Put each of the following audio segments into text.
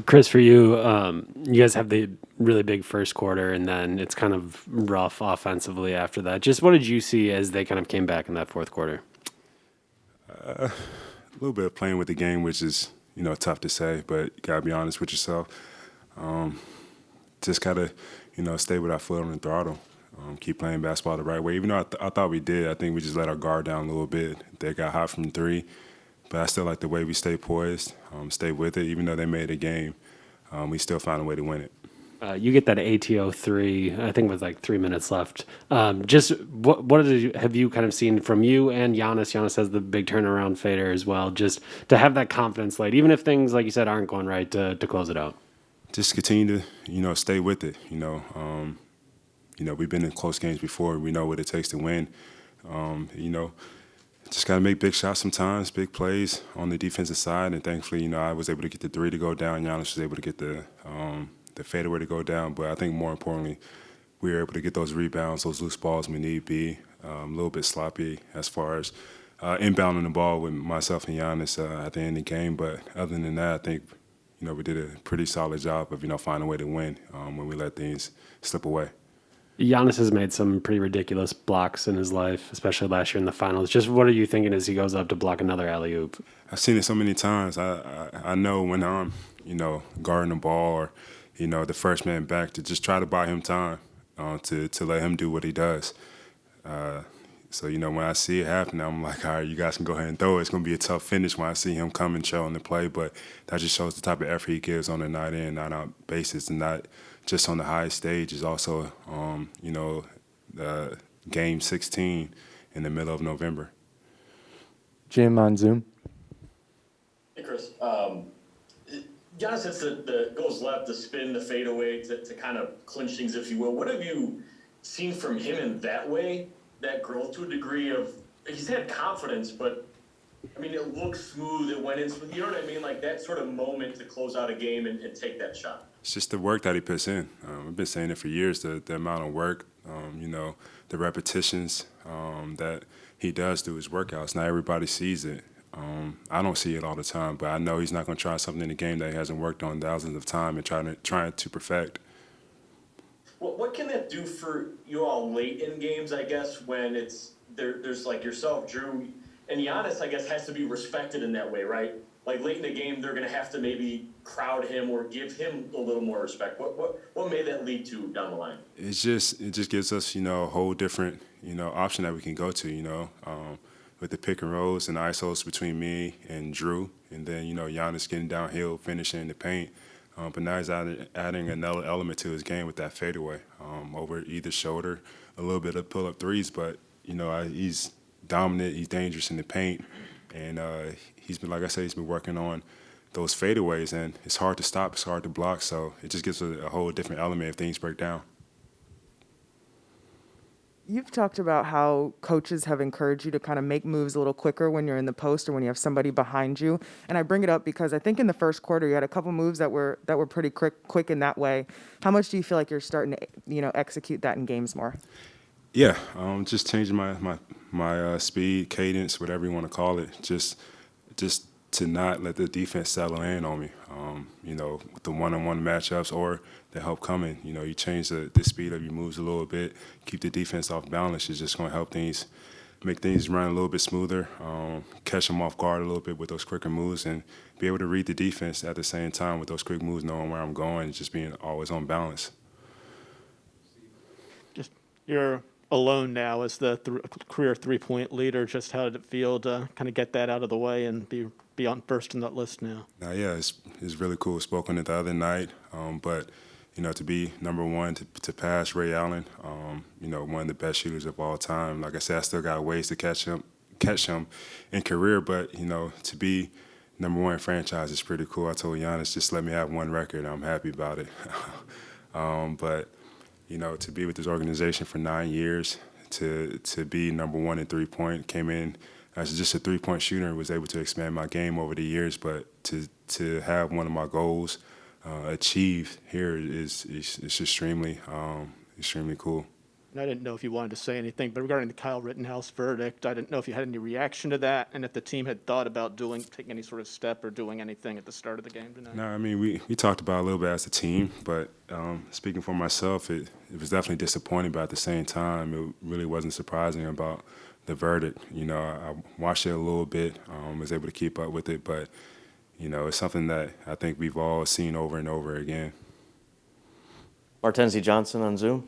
Chris, for you, you guys have the really big first quarter, and then it's kind of rough offensively after that. Just what did you see as they kind of came back in that fourth quarter? A little bit of playing with the game, which is tough to say, but you gotta be honest with yourself. Just gotta stay with our foot on the throttle. Keep playing basketball the right way. Even though I thought we did, I think we just let our guard down a little bit. They got hot from three, but I still like the way we stay poised, stay with it. Even though they made a game, we still found a way to win it. You get that ATO three, I think with like 3 minutes left. Just what have you kind of seen from you and Giannis? Giannis has the big turnaround fader as well. Just to have that confidence late, even if things like you said aren't going right, to close it out. Just continue to stay with it. We've been in close games before. We know what it takes to win. You know, just got to make big shots sometimes, big plays on the defensive side. And thankfully, I was able to get the three to go down. Giannis was able to get the fadeaway to go down. But I think more importantly, we were able to get those rebounds, those loose balls when need be. A little bit sloppy as far as inbounding the ball with myself and Giannis at the end of the game. But other than that, I think we did a pretty solid job of finding a way to win when we let things slip away. Giannis has made some pretty ridiculous blocks in his life, especially last year in the finals. Just what are you thinking as he goes up to block another alley oop? I've seen it so many times. I know when I'm guarding the ball or the first man back to just try to buy him time to let him do what he does. So when I see it happen, I'm like, all right, you guys can go ahead and throw it. It's gonna be a tough finish when I see him come and show in the play, but that just shows the type of effort he gives on a night in, night out basis, and not just on the highest stage. Is also game 16 in the middle of November. Jim on Zoom. Hey, Chris. Giannis hits the goes left, the spin, the fadeaway to kind of clinch things, if you will. What have you seen from him in that way, that growth to a degree of – he's had confidence, but, I mean, it looks smooth. It went in smooth. You know what I mean? Like that sort of moment to close out a game and take that shot. It's just the work that he puts in. We've been saying it for years, the amount of work, the repetitions that he does through his workouts. Not everybody sees it. I don't see it all the time, but I know he's not going to try something in the game that he hasn't worked on thousands of times and trying to perfect. What can that do for you all late in games, I guess, when there's like yourself, Drew, and Giannis, I guess, has to be respected in that way, right? Like late in the game, they're going to have to maybe crowd him or give him a little more respect. What may that lead to down the line? It just gives us, a whole different, option that we can go to, with the pick and rolls and ISOs between me and Drew, and then, Giannis getting downhill, finishing in the paint. But now he's adding another element to his game with that fadeaway over either shoulder, a little bit of pull-up threes. But, he's dominant, he's dangerous in the paint. And he's been, like I said, he's been working on those fadeaways, and it's hard to stop, it's hard to block. So it just gives a whole different element if things break down. You've talked about how coaches have encouraged you to kind of make moves a little quicker when you're in the post or when you have somebody behind you. And I bring it up because I think in the first quarter you had a couple moves that were pretty quick in that way. How much do you feel like you're starting to execute that in games more? Yeah, just changing my speed, cadence, whatever you want to call it. Just to not let the defense settle in on me. With the one-on-one matchups or the help coming. You change the speed of your moves a little bit, keep the defense off balance. It's just going to help make things run a little bit smoother, catch them off guard a little bit with those quicker moves, and be able to read the defense at the same time with those quick moves, knowing where I'm going, just being always on balance. Just you're alone now as the career three-point leader. Just how did it feel to kind of get that out of the way and be on first in that list now? Yeah, it's really cool. Spoke on it the other night, but to be number one, to pass Ray Allen, one of the best shooters of all time. Like I said, I still got ways to catch him in career, but to be number one franchise is pretty cool. I told Giannis, just let me have one record. I'm happy about it. But to be with this organization for 9 years, to be number one in three-point, came in as just a three-point shooter and was able to expand my game over the years. But to have one of my goals achieved here is extremely cool. And I didn't know if you wanted to say anything, but regarding the Kyle Rittenhouse verdict, I didn't know if you had any reaction to that, and if the team had thought about taking any sort of step or doing anything at the start of the game tonight. No, I mean, we talked about it a little bit as a team, but speaking for myself, it was definitely disappointing, but at the same time, it really wasn't surprising about the verdict. You know, I watched it a little bit, was able to keep up with it, but, you know, it's something that I think we've all seen over and over again. Martenzie Johnson on Zoom.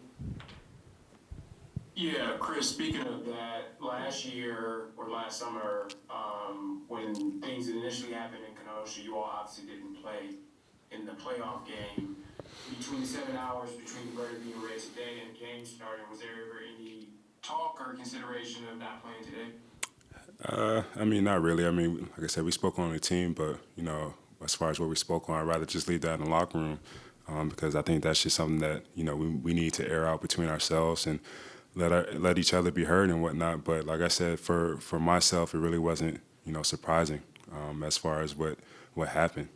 Yeah, Chris, speaking of that, last year or last summer, when things initially happened in Kenosha, you all obviously didn't play in the playoff game. Between the 7 hours between the verdict being read today and the game starting, was there ever any talk or consideration of not playing today? I mean, not really. I mean, like I said, we spoke on the team, but, you know, as far as what we spoke on, I'd rather just leave that in the locker room because I think that's just something that, you know, we need to air out between ourselves and let each other be heard and whatnot. But like I said, for myself, it really wasn't, you know, surprising as far as what happened.